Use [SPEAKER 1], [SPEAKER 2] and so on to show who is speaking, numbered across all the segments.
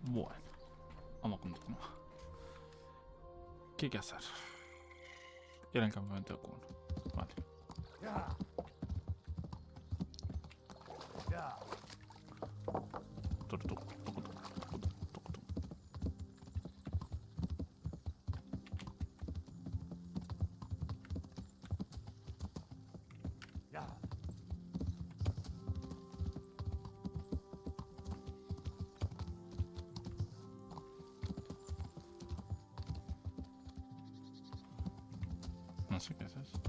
[SPEAKER 1] Bueno, vamos a continuar. ¿Qué hay que hacer? Ir al campamento de Kuno. Vale. No sé qué es eso.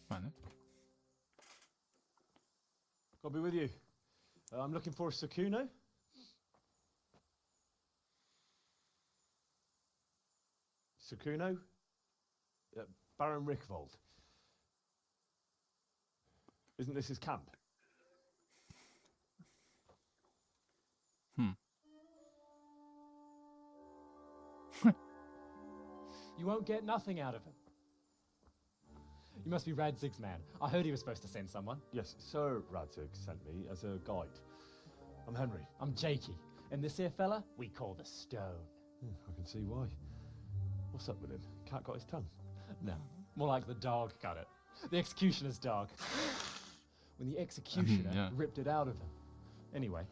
[SPEAKER 1] Vale.
[SPEAKER 2] I'll be with you. I'm looking for Sukuno. Sukuno? Baron Rickvold. Isn't this his camp?
[SPEAKER 3] You won't get nothing out of him. You must be Radzig's man. I heard he was supposed to send someone.
[SPEAKER 2] Yes, Sir Radzig sent me as a guide. I'm Henry.
[SPEAKER 3] I'm Jakey. And this here fella, we call the Stone.
[SPEAKER 2] I can see why. What's up with him? Cat got his tongue?
[SPEAKER 3] No, more like the dog got it. The executioner's dog. When the executioner ripped it out of him. Anyway,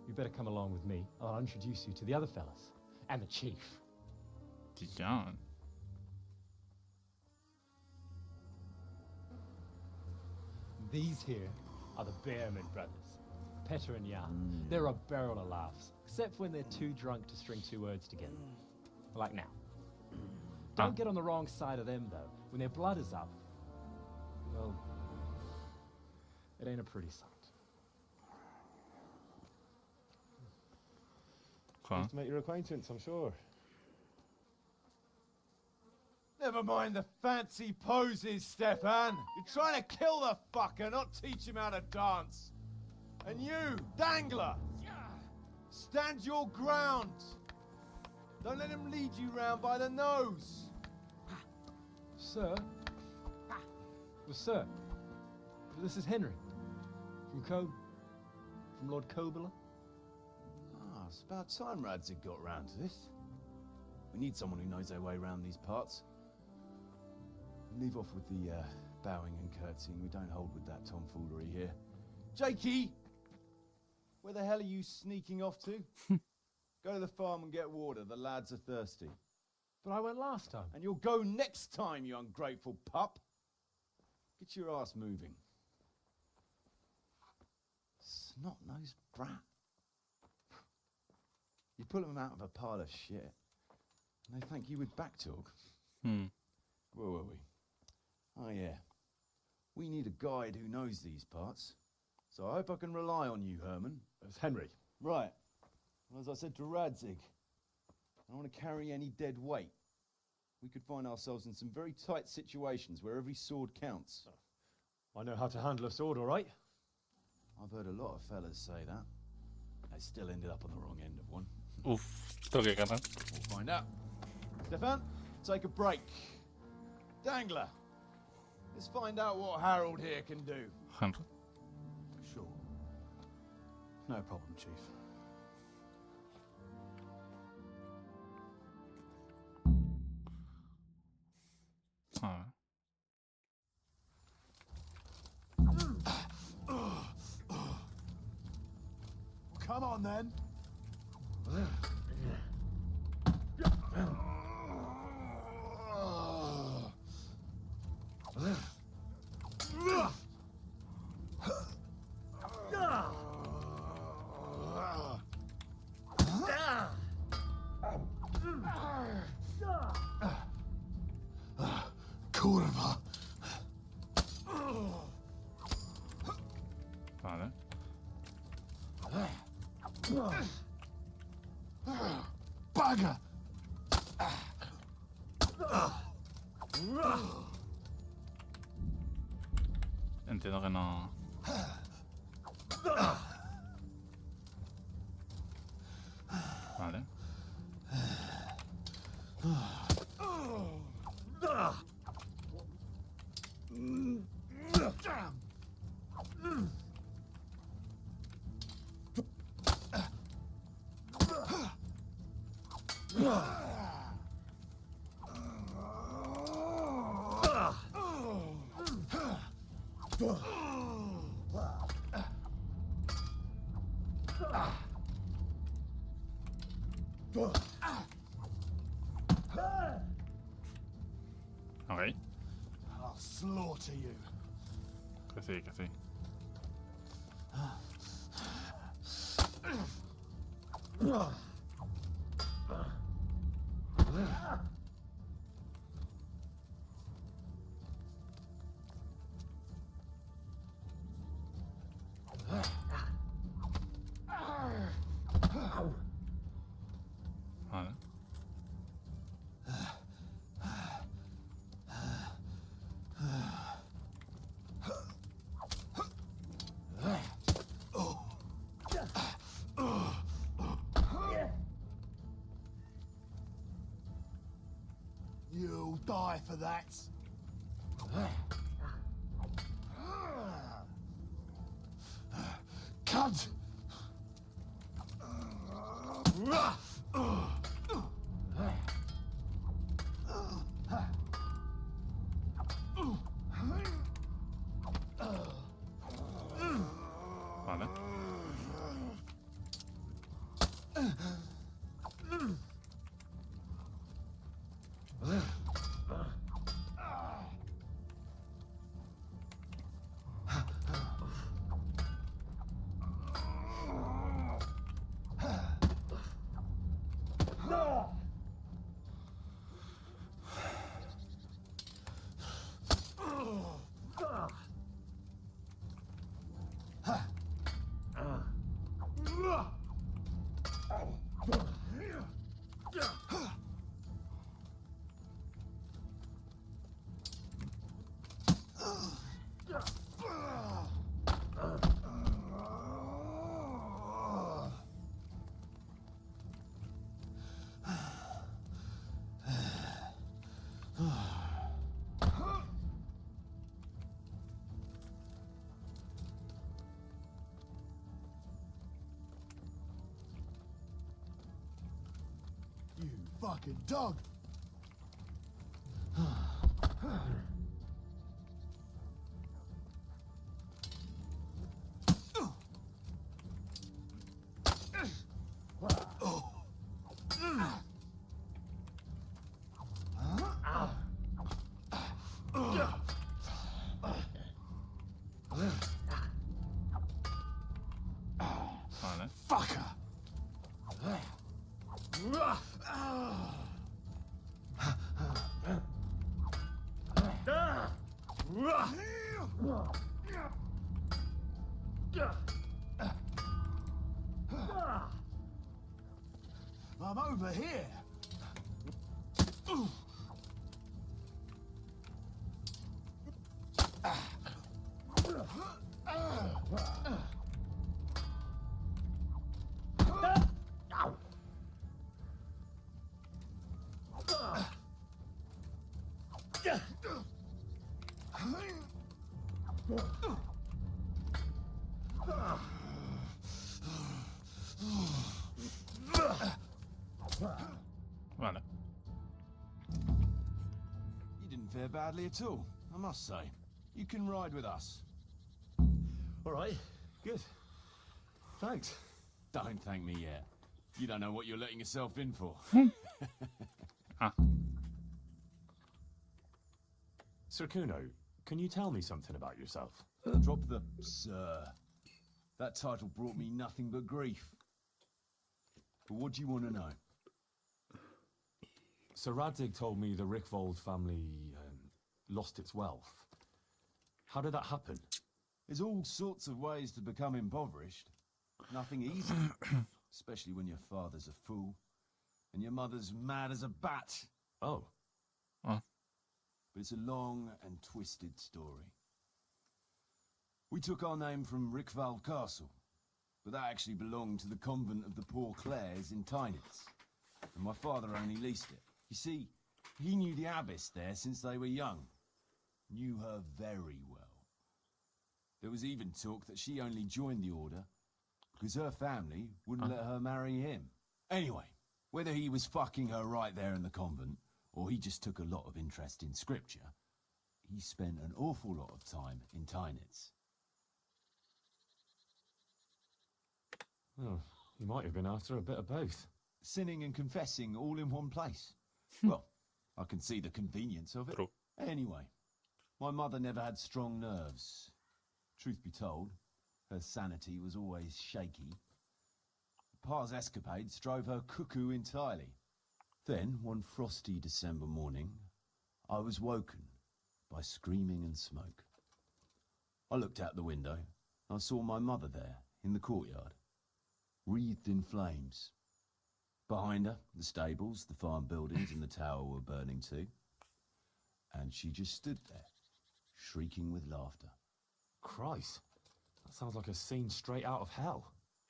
[SPEAKER 3] you better come along with me. I'll introduce you to the other fellas. And the chief.
[SPEAKER 1] Ja.
[SPEAKER 3] These here are the Bearman brothers, Petter and Jan. They're a barrel of laughs, except when they're too drunk to string two words together. Like now. Don't get on the wrong side of them, though. When their blood is up, well, it ain't a pretty sight.
[SPEAKER 2] Nice to make your acquaintance, I'm sure.
[SPEAKER 4] Never mind the fancy poses, Stefan. You're trying to kill the fucker, not teach him how to dance. And you, Dangler, stand your ground. Don't let him lead you round by the nose.
[SPEAKER 3] Sir? Well, sir, this is Henry. From Lord Kobula.
[SPEAKER 4] Ah, it's about time Radzig got round to this. We need someone who knows their way around these parts. Leave off with the bowing and curtsying. We don't hold with that tomfoolery here. Jakey! Where the hell are you sneaking off to? Go to the farm and get water. The lads are thirsty.
[SPEAKER 3] But I went last time.
[SPEAKER 4] And you'll go next time, you ungrateful pup. Get your ass moving. Snot-nosed brat. You pull them out of a pile of shit, and they thank you with back talk. Where were we? Oh, yeah. We need a guide who knows these parts. So I hope I can rely on you, Herman.
[SPEAKER 2] It's Henry.
[SPEAKER 4] Right. Well, as I said to Radzig, I don't want to carry any dead weight. We could find ourselves in some very tight situations where every sword counts.
[SPEAKER 2] I know how to handle a sword, all right?
[SPEAKER 4] I've heard a lot of fellas say that. They still ended up on the wrong end of one.
[SPEAKER 1] Uf, tengo que ganar.
[SPEAKER 4] We'll find out. Stefan, take a break. Dangler, let's find out what Harold here can do.
[SPEAKER 1] Henry.
[SPEAKER 4] Sure. No problem, Chief.
[SPEAKER 1] A ver.
[SPEAKER 4] Come on, then.
[SPEAKER 5] Kurwa.
[SPEAKER 1] Vale.
[SPEAKER 5] Bugger.
[SPEAKER 1] Entiendo que no. Vale. Ok,
[SPEAKER 5] I'll slaughter you.
[SPEAKER 1] que sí, que sí. Vale.
[SPEAKER 5] You'll die for that. Cunt!
[SPEAKER 1] Vale.
[SPEAKER 5] You fucking dog!
[SPEAKER 1] Vale.
[SPEAKER 5] Fucker! I'm over here.
[SPEAKER 1] Vale.
[SPEAKER 4] You didn't fare badly at all, I must say. You can ride with us.
[SPEAKER 3] All right, good. Thanks.
[SPEAKER 4] Don't thank me yet. You don't know what you're letting yourself in for.
[SPEAKER 3] Sir Kuno, can you tell me something about yourself?
[SPEAKER 4] Drop the sir. That title brought me nothing but grief. But what do you want to know?
[SPEAKER 3] Sir Radzig told me the Rickvold family lost its wealth. How did that happen?
[SPEAKER 4] There's all sorts of ways to become impoverished. Nothing easy. Especially when your father's a fool and your mother's mad as a bat.
[SPEAKER 3] Oh.
[SPEAKER 4] But it's a long and twisted story. We took our name from Rickvold Castle, but that actually belonged to the convent of the Poor Clares in Tynitz, and my father only leased it. You see, he knew the abbess there since they were young. Knew her very well. There was even talk that she only joined the order because her family wouldn't let her marry him. Anyway, whether he was fucking her right there in the convent, or he just took a lot of interest in scripture, he spent an awful lot of time in Tynitz.
[SPEAKER 3] Oh, he might have been after a bit of both.
[SPEAKER 4] Sinning and confessing all in one place. Well, I can see the convenience of it.
[SPEAKER 1] True.
[SPEAKER 4] Anyway, my mother never had strong nerves. Truth be told, her sanity was always shaky. Pa's escapades drove her cuckoo entirely. Then, one frosty December morning, I was woken by screaming and smoke. I looked out the window. I saw my mother there, in the courtyard, wreathed in flames. Behind her, the stables, the farm buildings and the tower were burning too. And she just stood there, shrieking with laughter.
[SPEAKER 3] Christ, that sounds like a scene straight out of hell.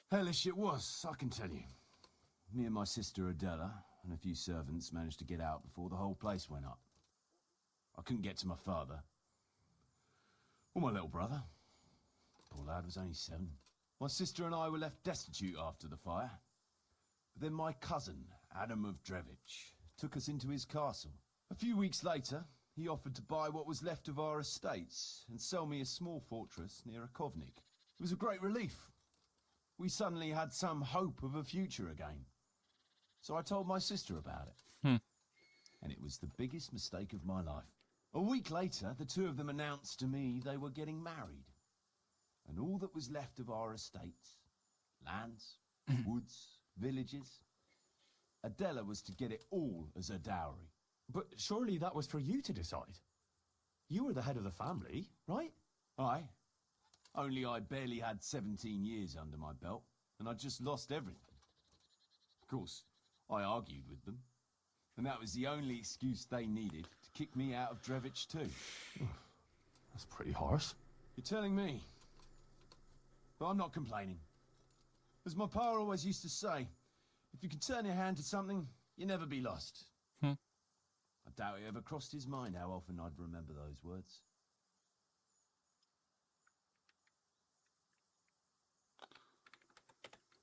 [SPEAKER 4] Hellish it was, I can tell you. Me and my sister Adela and a few servants managed to get out before the whole place went up. I couldn't get to my father. Or my little brother. Poor lad was only 7. My sister and I were left destitute after the fire. But then my cousin, Adam of Drevich, took us into his castle. A few weeks later, he offered to buy what was left of our estates and sell me a small fortress near Akovnik. It was a great relief. We suddenly had some hope of a future again. So I told my sister about it. And it was the biggest mistake of my life. A week later, the two of them announced to me they were getting married. And all that was left of our estates, lands, woods, villages, Adela was to get it all as a dowry.
[SPEAKER 3] But surely that was for you to decide. You were the head of the family, right?
[SPEAKER 4] Aye. Only I barely had 17 years under my belt, and I'd just lost everything. Of course, I argued with them, and that was the only excuse they needed to kick me out of Drevich too.
[SPEAKER 3] That's pretty harsh.
[SPEAKER 4] You're telling me. But I'm not complaining. As my pa always used to say, if you can turn your hand to something, you'll never be lost. I doubt it ever crossed his mind how often I'd remember those words.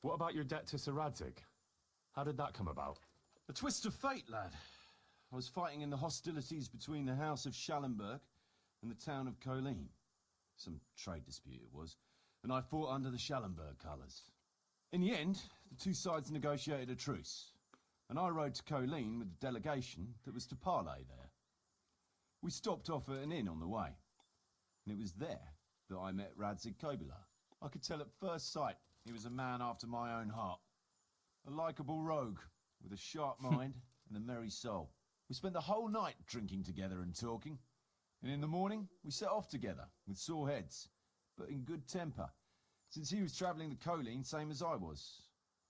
[SPEAKER 3] What about your debt to Sir Radzig? How did that come about?
[SPEAKER 4] A twist of fate, lad. I was fighting in the hostilities between the House of Schallenberg and the town of Colleen. Some trade dispute it was, and I fought under the Schallenberg colours. In the end, the two sides negotiated a truce, and I rode to Colleen with the delegation that was to parley there. We stopped off at an inn on the way, and it was there that I met Radzig Kobyla. I could tell at first sight he was a man after my own heart. A likeable rogue with a sharp mind and a merry soul. We spent the whole night drinking together and talking, and in the morning we set off together with sore heads, but in good temper, since he was travelling the Colleen same as I was.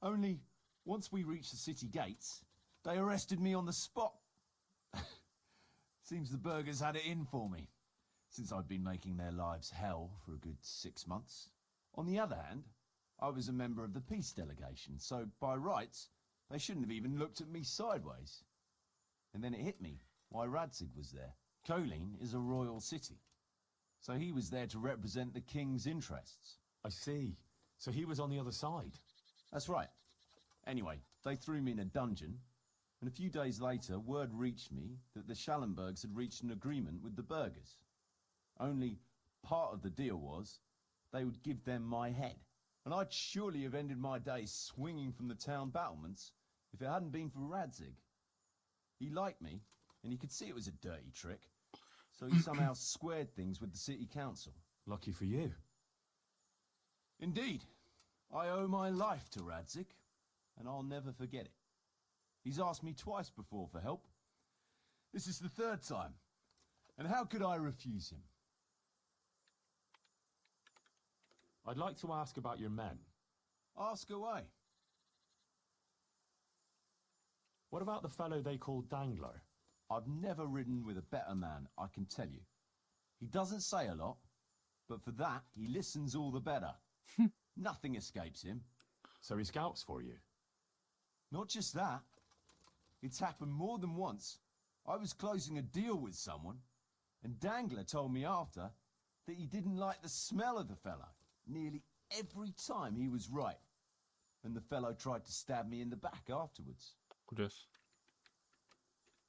[SPEAKER 4] Only, once we reached the city gates, they arrested me on the spot. Seems the burghers had it in for me, since I'd been making their lives hell for a good 6 months. On the other hand, I was a member of the peace delegation, so by rights, they shouldn't have even looked at me sideways. And then it hit me why Radzig was there. Colleen is a royal city, so he was there to represent the king's interests.
[SPEAKER 3] I see. So he was on the other side.
[SPEAKER 4] That's right. Anyway, they threw me in a dungeon, and a few days later, word reached me that the Schallenbergs had reached an agreement with the burghers. Only part of the deal was they would give them my head. And I'd surely have ended my days swinging from the town battlements if it hadn't been for Radzig. He liked me, and he could see it was a dirty trick, so he somehow squared things with the city council.
[SPEAKER 3] Lucky for you.
[SPEAKER 4] Indeed. I owe my life to Radzig, and I'll never forget it. He's asked me twice before for help. This is the 3rd time, and how could I refuse him?
[SPEAKER 3] I'd like to ask about your men.
[SPEAKER 4] Ask away.
[SPEAKER 3] What about the fellow they call Dangler?
[SPEAKER 4] I've never ridden with a better man, I can tell you. He doesn't say a lot, but for that, he listens all the better. Nothing escapes him.
[SPEAKER 3] So he scouts for you?
[SPEAKER 4] Not just that. It's happened more than once. I was closing a deal with someone, and Dangler told me after that he didn't like the smell of the fellow. Nearly every time he was right. And the fellow tried to stab me in the back afterwards.
[SPEAKER 1] Yes.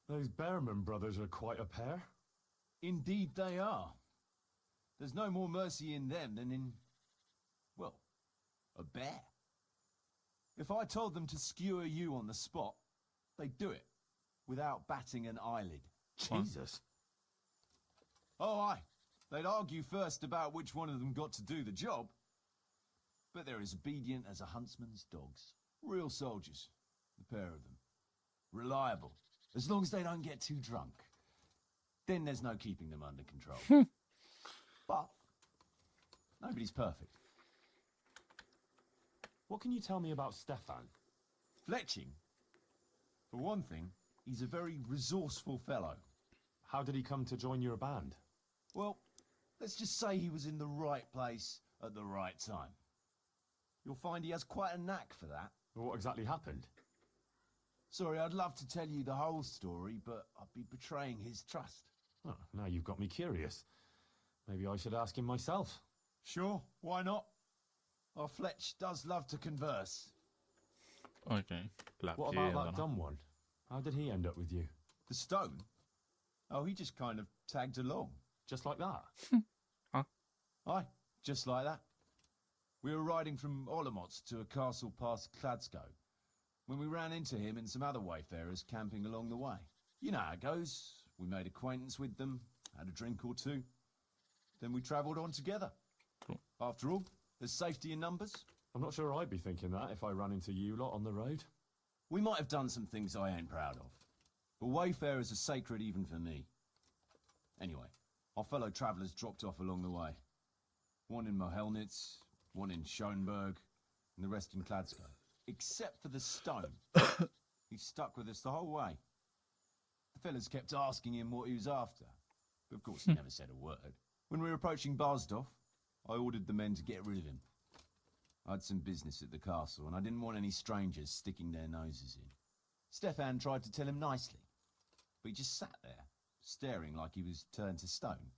[SPEAKER 2] Those Bearman brothers are quite a pair.
[SPEAKER 4] Indeed they are. There's no more mercy in them than in, well, a bear. If I told them to skewer you on the spot, they'd do it, without batting an eyelid.
[SPEAKER 2] Jesus.
[SPEAKER 4] Oh, aye. They'd argue first about which one of them got to do the job. But they're as obedient as a huntsman's dogs. Real soldiers, the pair of them. Reliable, as long as they don't get too drunk. Then there's no keeping them under control. But nobody's perfect.
[SPEAKER 2] What can you tell me about Stefan?
[SPEAKER 4] Fletching, for one thing, he's a very resourceful fellow.
[SPEAKER 2] How did he come to join your band?
[SPEAKER 4] Well, let's just say he was in the right place at the right time. You'll find he has quite a knack for that.
[SPEAKER 2] What exactly happened?
[SPEAKER 4] Sorry, I'd love to tell you the whole story, but I'd be betraying his trust.
[SPEAKER 2] Oh, now you've got me curious. Maybe I should ask him myself.
[SPEAKER 4] Sure, why not? Our Fletch does love to converse.
[SPEAKER 1] Okej.
[SPEAKER 2] What about that dumb one? How did he end up with you?
[SPEAKER 4] The stone? Oh, he just kind of tagged along.
[SPEAKER 2] Just like that?
[SPEAKER 4] Aye, just like that. We were riding from Olomouc to a castle past Kladsko when we ran into him and some other wayfarers camping along the way. You know how it goes. We made acquaintance with them, had a drink or two. Then we travelled on together.
[SPEAKER 1] Cool.
[SPEAKER 4] After all, there's safety in numbers.
[SPEAKER 2] I'm not sure I'd be thinking that if I ran into you lot on the road.
[SPEAKER 4] We might have done some things I ain't proud of. But wayfarers are sacred even for me. Anyway, our fellow travellers dropped off along the way. One in Mohelnitz, one in Schoenberg, and the rest in Kladsko. Except for the stone. He stuck with us the whole way. The fellas kept asking him what he was after. But of course he never said a word. When we were approaching Barsdorf, I ordered the men to get rid of him. I had some business at the castle, and I didn't want any strangers sticking their noses in. Stefan tried to tell him nicely, but he just sat there, staring like he was turned to stone.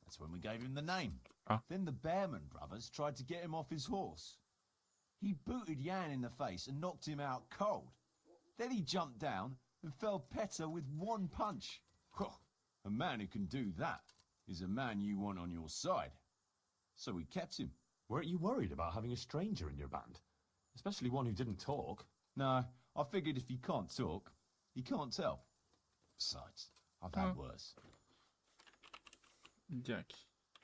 [SPEAKER 4] That's when we gave him the name.
[SPEAKER 1] Ah.
[SPEAKER 4] Then the Bearman brothers tried to get him off his horse. He booted Jan in the face and knocked him out cold. Then he jumped down and felled Petter with one punch. A man who can do that is a man you want on your side. So we kept him.
[SPEAKER 2] Weren't you worried about having a stranger in your band? Especially one who didn't talk.
[SPEAKER 4] No, I figured if he can't talk, he can't tell. Besides, I've had worse.
[SPEAKER 1] Jack.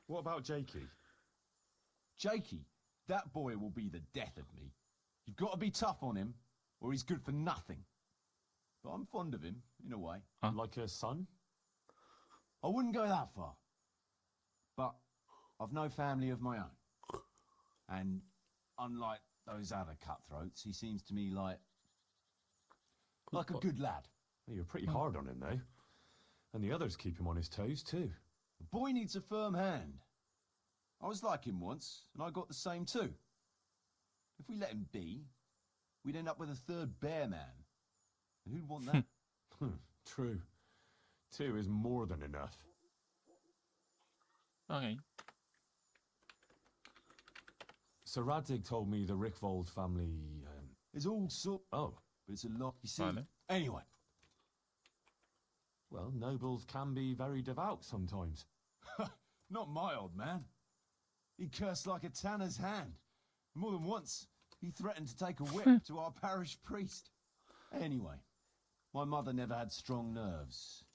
[SPEAKER 2] What about Jakey?
[SPEAKER 4] Jakey, that boy will be the death of me. You've got to be tough on him, or he's good for nothing. But I'm fond of him, in a way.
[SPEAKER 2] Like a son?
[SPEAKER 4] I wouldn't go that far. But I've no family of my own. And unlike those other cutthroats, he seems to me like a good lad.
[SPEAKER 2] Well, you're pretty hard on him, though. And the others keep him on his toes, too.
[SPEAKER 4] The boy needs a firm hand. I was like him once, and I got the same too. If we let him be, we'd end up with a third bear man. And who'd want that?
[SPEAKER 2] True. 2 is more than enough.
[SPEAKER 1] Okej.
[SPEAKER 2] So Radzig told me the Rickvold family...
[SPEAKER 4] It's all sort...
[SPEAKER 2] Oh,
[SPEAKER 4] But it's a lot, you see.
[SPEAKER 1] Vale.
[SPEAKER 4] Anyway,
[SPEAKER 2] well, nobles can be very devout sometimes.
[SPEAKER 4] not my old man. He cursed like a tanner's hand. More than once, he threatened to take a whip to our parish priest. Anyway, my mother never had strong nerves.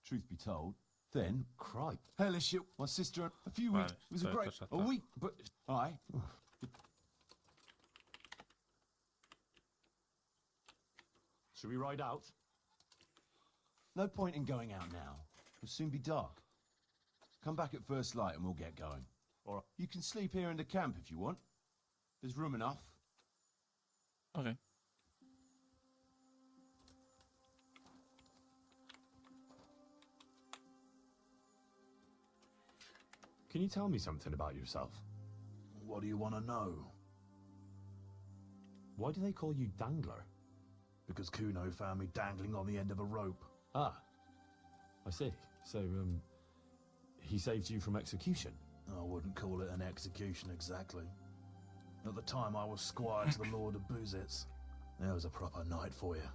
[SPEAKER 4] Truth be told. Then,
[SPEAKER 2] Cripe.
[SPEAKER 4] hellish it, my sister, a few
[SPEAKER 1] Vale,
[SPEAKER 4] weeks. It was a
[SPEAKER 1] to
[SPEAKER 4] great...
[SPEAKER 1] jest
[SPEAKER 4] A
[SPEAKER 1] tak.
[SPEAKER 4] week, but... Aye.
[SPEAKER 2] Should we ride out?
[SPEAKER 4] No point in going out now. It'll soon be dark. Come back at first light and we'll get going.
[SPEAKER 2] All right.
[SPEAKER 4] You can sleep here in the camp if you want. There's room enough.
[SPEAKER 1] Okej.
[SPEAKER 2] Can you tell me something about yourself?
[SPEAKER 5] What do you want to know?
[SPEAKER 2] Why do they call you Dangler?
[SPEAKER 5] Because Kuno found me dangling on the end of a rope.
[SPEAKER 2] Ah, I see. So, he saved you from execution?
[SPEAKER 5] I wouldn't call it an execution exactly. At the time I was squire to the Lord of Boozits. There was a proper night for you,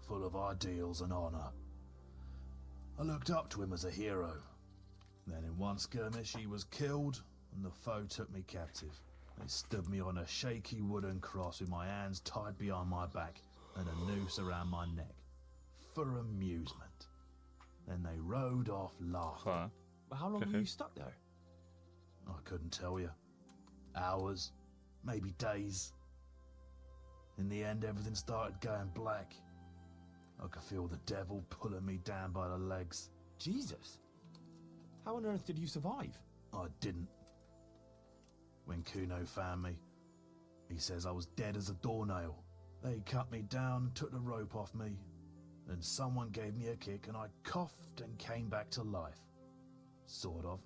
[SPEAKER 5] full of ideals and honour. I looked up to him as a hero. Then in one skirmish he was killed, and the foe took me captive. They stood me on a shaky wooden cross with my hands tied behind my back and a noose around my neck, for amusement. Then they rode off laughing.
[SPEAKER 1] Huh.
[SPEAKER 2] But how long were you stuck there?
[SPEAKER 5] I couldn't tell you. Hours, maybe days. In the end, everything started going black. I could feel the devil pulling me down by the legs.
[SPEAKER 2] Jesus. How on earth did you survive?
[SPEAKER 5] I didn't. When Kuno found me, he says I was dead as a doornail. They cut me down, took the rope off me, then someone gave me a kick and I coughed and came back to life. Sort of.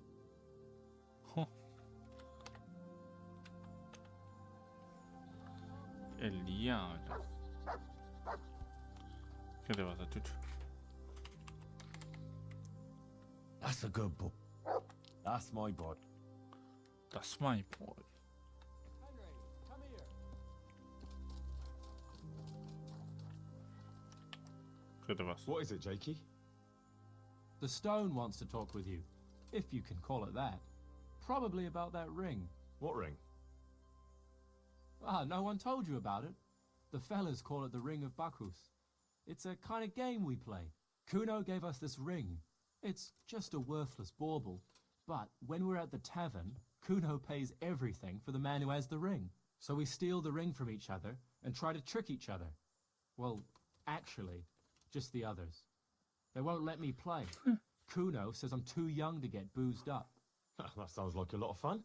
[SPEAKER 1] El diablo. ¿Qué te pasa, Chucho?
[SPEAKER 4] That's a good book.
[SPEAKER 2] That's my bod.
[SPEAKER 1] That's my boy.
[SPEAKER 3] Henry, come here.
[SPEAKER 1] ¿Qué te pasa?
[SPEAKER 2] What is it, Jakey?
[SPEAKER 3] The stone wants to talk with you, if you can call it that. Probably about that ring.
[SPEAKER 2] What ring?
[SPEAKER 3] Ah, no one told you about it. The fellas call it the Ring of Bacchus. It's a kind of game we play. Kuno gave us this ring. It's just a worthless bauble. But when we're at the tavern, Kuno pays everything for the man who has the ring. So we steal the ring from each other and try to trick each other. Well, actually, just the others. They won't let me play. Kuno says I'm too young to get boozed up.
[SPEAKER 2] That sounds like a lot of fun.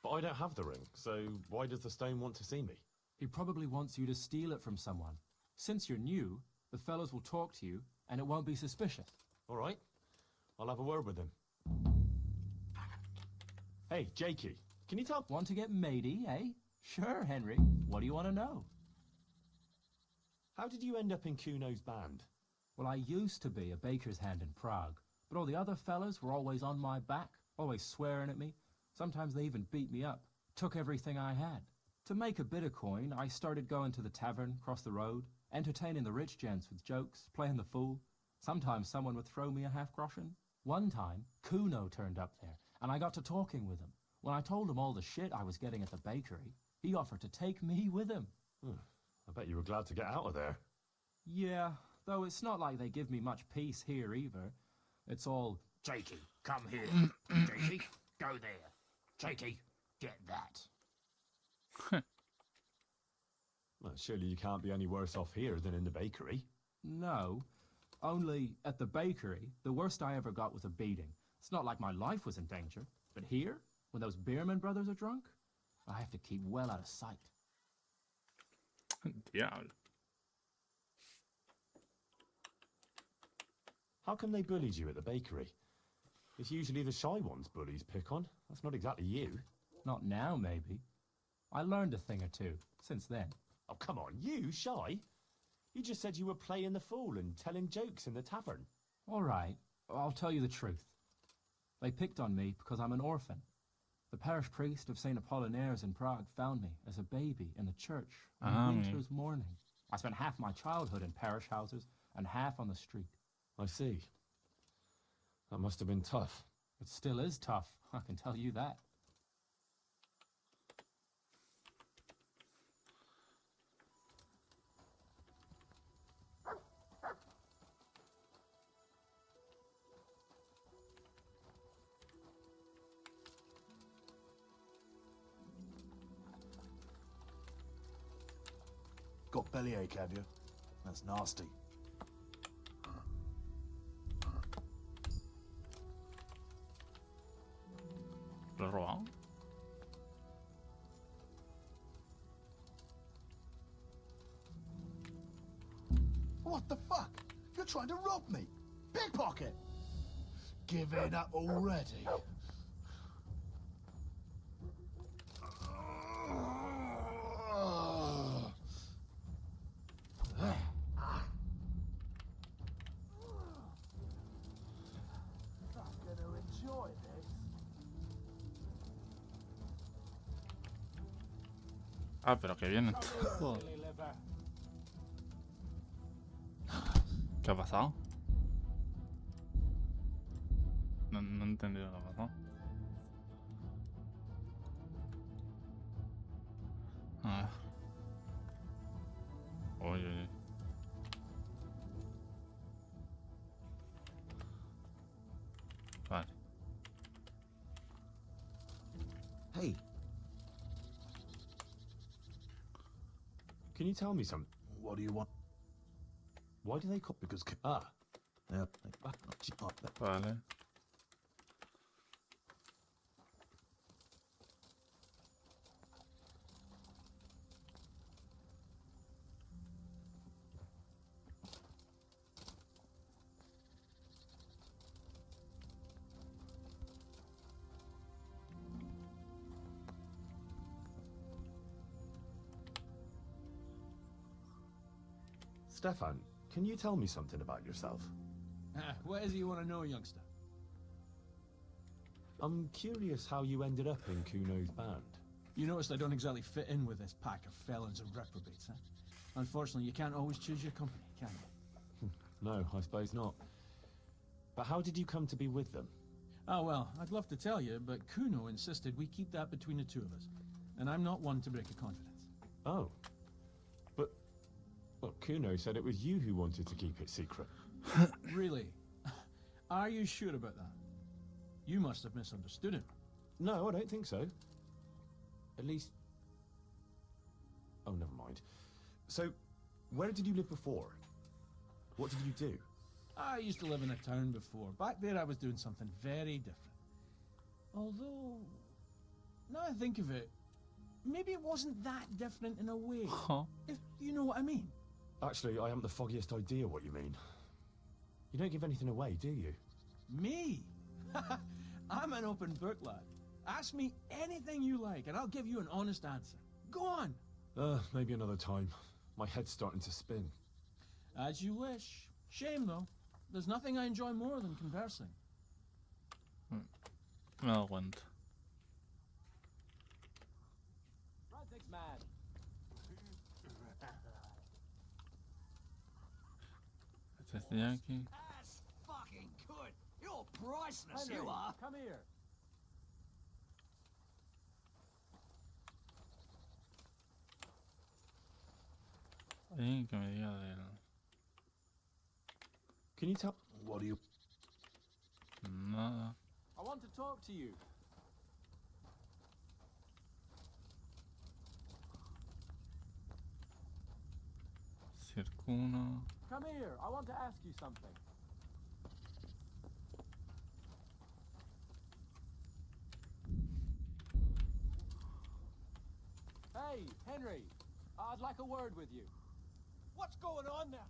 [SPEAKER 2] But I don't have the ring, so why does the stone want to see me?
[SPEAKER 3] He probably wants you to steal it from someone. Since you're new, the fellows will talk to you, and it won't be suspicious.
[SPEAKER 2] All right, I'll have a word with him. Hey, Jakey, can you tell...
[SPEAKER 3] Want to get matey, eh? Sure, Henry. What do you want to know?
[SPEAKER 2] How did you end up in Kuno's band?
[SPEAKER 3] Well, I used to be a baker's hand in Prague, but all the other fellas were always on my back, always swearing at me. Sometimes they even beat me up, took everything I had. To make a bit of coin, I started going to the tavern across the road, entertaining the rich gents with jokes, playing the fool. Sometimes someone would throw me a half-groschen. One time, Kuno turned up there, and I got to talking with him. When I told him all the shit I was getting at the bakery, he offered to take me with him.
[SPEAKER 2] I bet you were glad to get out of there.
[SPEAKER 3] Yeah, though it's not like they give me much peace here either. It's all,
[SPEAKER 6] Jakey, come here. Jakey, go there. Jakey, get that.
[SPEAKER 2] Well, surely you can't be any worse off here than in the bakery.
[SPEAKER 3] no. Only at the bakery, the worst I ever got was a beating. It's not like my life was in danger. But here, when those Beerman brothers are drunk, I have to keep well out of sight.
[SPEAKER 1] Diablo.
[SPEAKER 2] How come they bullied you at the bakery? It's usually the shy ones bullies pick on. That's not exactly you.
[SPEAKER 3] Not now, maybe. I learned a thing or two since then.
[SPEAKER 2] Oh, come on, you shy? You just said you were playing the fool and telling jokes in the tavern.
[SPEAKER 3] All right, I'll tell you the truth. They picked on me because I'm an orphan. The parish priest of St. Apollinaires in Prague found me as a baby in the church one winter's morning. I spent half my childhood in parish houses and half on the street.
[SPEAKER 2] I see. That must have been tough.
[SPEAKER 3] It still is tough, I can tell you that.
[SPEAKER 5] Got bellyache, have you? That's nasty.
[SPEAKER 1] Wrong.
[SPEAKER 5] What the fuck? You're trying to rob me! Pickpocket! Giving up already? I'm gonna enjoy
[SPEAKER 1] Ah, pero que vienen todos. ¿Qué ha pasado? No he entendido lo que ha pasado. A ver. Oye, oye. Vale.
[SPEAKER 4] Hey,
[SPEAKER 2] Can you tell me something?
[SPEAKER 5] What do you want?
[SPEAKER 2] Why do they call...
[SPEAKER 5] Because
[SPEAKER 2] Ah,
[SPEAKER 5] yeah,
[SPEAKER 1] Vale.
[SPEAKER 2] Stefan, can you tell me something about yourself?
[SPEAKER 7] What is it you want to know, youngster?
[SPEAKER 2] I'm curious how you ended up in Kuno's band.
[SPEAKER 7] You noticed I don't exactly fit in with this pack of felons and reprobates, huh? Unfortunately, you can't always choose your company, can you?
[SPEAKER 2] No, I suppose not. But how did you come to be with them?
[SPEAKER 7] Oh, well, I'd love to tell you, but Kuno insisted we keep that between the two of us. And I'm not one to break a confidence.
[SPEAKER 2] Oh. But... Well, Kuno said it was you who wanted to keep it secret.
[SPEAKER 7] Really? Are you sure about that? You must have misunderstood him.
[SPEAKER 2] No, I don't think so. At least... Oh, never mind. So, where did you live before? What did you do?
[SPEAKER 7] I used to live in a town before. Back there I was doing something very different. Although, now I think of it, maybe it wasn't that different in a way.
[SPEAKER 1] Huh?
[SPEAKER 7] If you know what I mean.
[SPEAKER 2] Actually, I haven't the foggiest idea what you mean. You don't give anything away, do you?
[SPEAKER 7] Me? I'm an open book, lad. Ask me anything you like, and I'll give you an honest answer. Go on.
[SPEAKER 2] Maybe another time. My head's starting to spin.
[SPEAKER 7] As you wish. Shame, though. There's nothing I enjoy more than conversing.
[SPEAKER 1] Me he dado cuenta. Este de aquí.
[SPEAKER 6] That's fucking good. You're priceless, you are.
[SPEAKER 7] Come here.
[SPEAKER 1] Alguien que me diga del...
[SPEAKER 2] Can you tell...
[SPEAKER 5] what do you?
[SPEAKER 1] Nada.
[SPEAKER 7] I want to talk to you.
[SPEAKER 1] Circuno.
[SPEAKER 7] Come here. I want to ask you something. Hey, Henry. I'd like a word with you. What's going on there?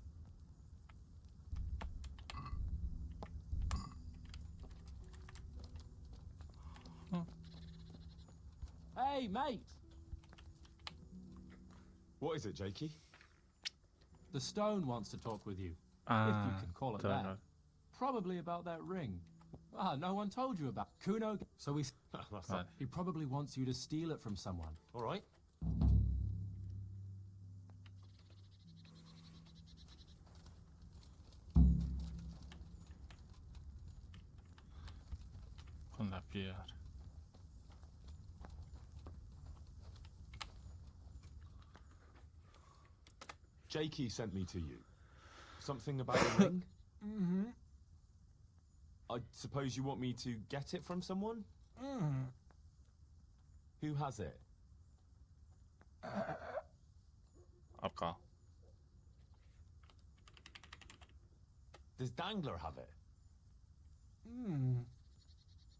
[SPEAKER 7] Hey, mate.
[SPEAKER 2] What is it, Jakey?
[SPEAKER 3] The stone wants to talk with you,
[SPEAKER 1] Ah,
[SPEAKER 3] if you can call it that.
[SPEAKER 1] claro.
[SPEAKER 3] Probably about that ring. Ah, no one told you about Kuno. So
[SPEAKER 2] That's
[SPEAKER 1] Vale.
[SPEAKER 2] not...
[SPEAKER 3] he probably wants you to steal it from someone.
[SPEAKER 2] All right.
[SPEAKER 1] Con la piedra.
[SPEAKER 2] Jakey sent me to you. Something about a ring?
[SPEAKER 7] Mm-hmm.
[SPEAKER 2] I suppose you want me to get it from someone?
[SPEAKER 7] Mm.
[SPEAKER 2] Who has it?
[SPEAKER 1] Acá.
[SPEAKER 2] Does Dangler have it?
[SPEAKER 7] Mm.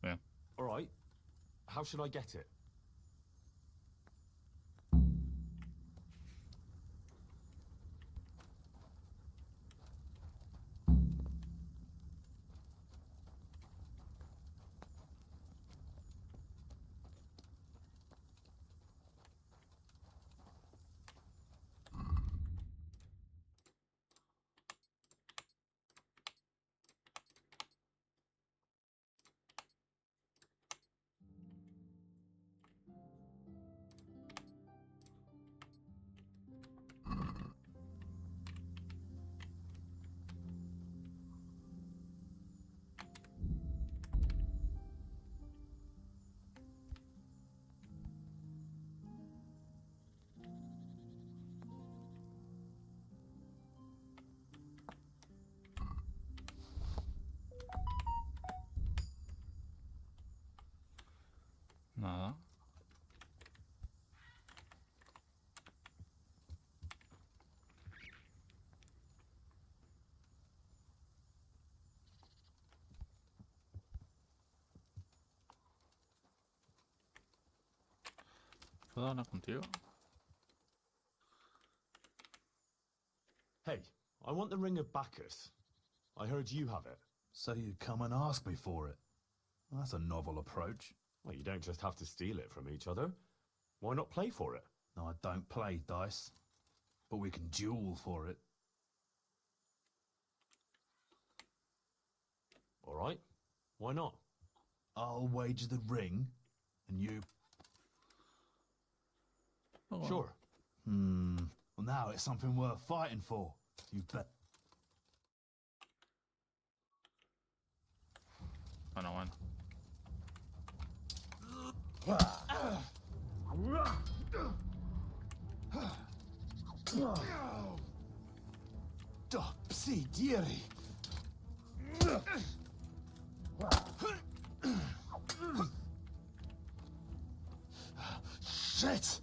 [SPEAKER 1] Bien.
[SPEAKER 2] All right. How should I get it?
[SPEAKER 1] Nada. ¿Puedo hablar contigo?
[SPEAKER 2] Hey, I want the Ring of Bacchus. I heard you have it.
[SPEAKER 5] So you come and ask me for it. Well, that's a novel approach.
[SPEAKER 2] Well, you don't just have to steal it from each other. Why not play for it?
[SPEAKER 5] No, I don't play dice, but we can duel for it.
[SPEAKER 2] All right. Why not?
[SPEAKER 5] I'll wager the ring, and you...
[SPEAKER 1] Oh,
[SPEAKER 2] Sure.
[SPEAKER 5] Well, now it's something worth fighting for. You bet.
[SPEAKER 1] Bueno.
[SPEAKER 5] Subsidiary. Shit!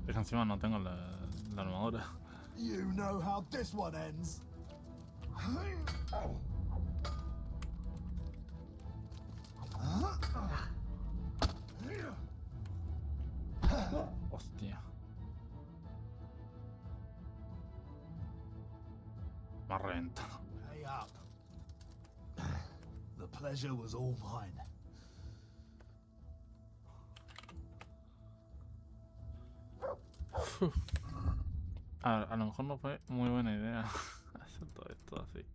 [SPEAKER 1] Es que encima no tengo la armadura.
[SPEAKER 5] You know how this one ends.
[SPEAKER 1] Hostia. Me ha reventado.
[SPEAKER 5] Pay up. The pleasure was all mine.
[SPEAKER 1] A lo mejor no fue muy buena idea hacer todo esto así.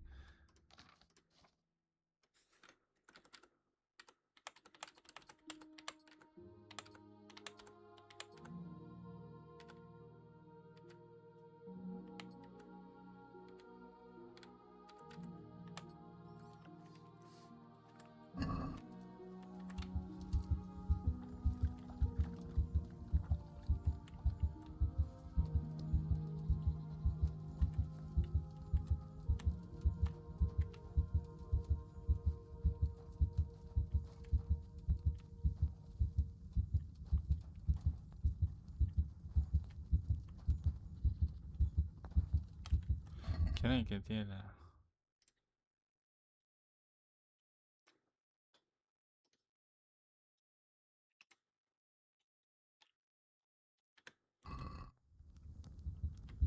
[SPEAKER 1] ¿Quién es el que tiene la...?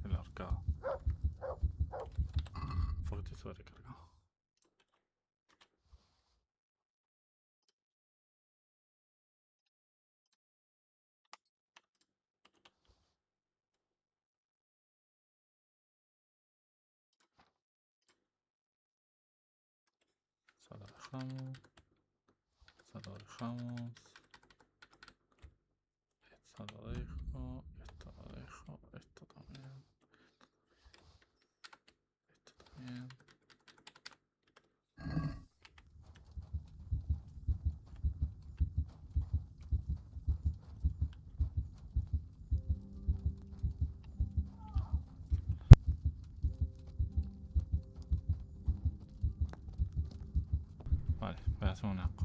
[SPEAKER 1] El ahorcado. Porque estoy sobrecargado. Eso lo dejamos. Eso lo dejamos. Esto lo dejo. Esto lo dejo. Esto también. Esto también. Vale, voy a hacer una cosa.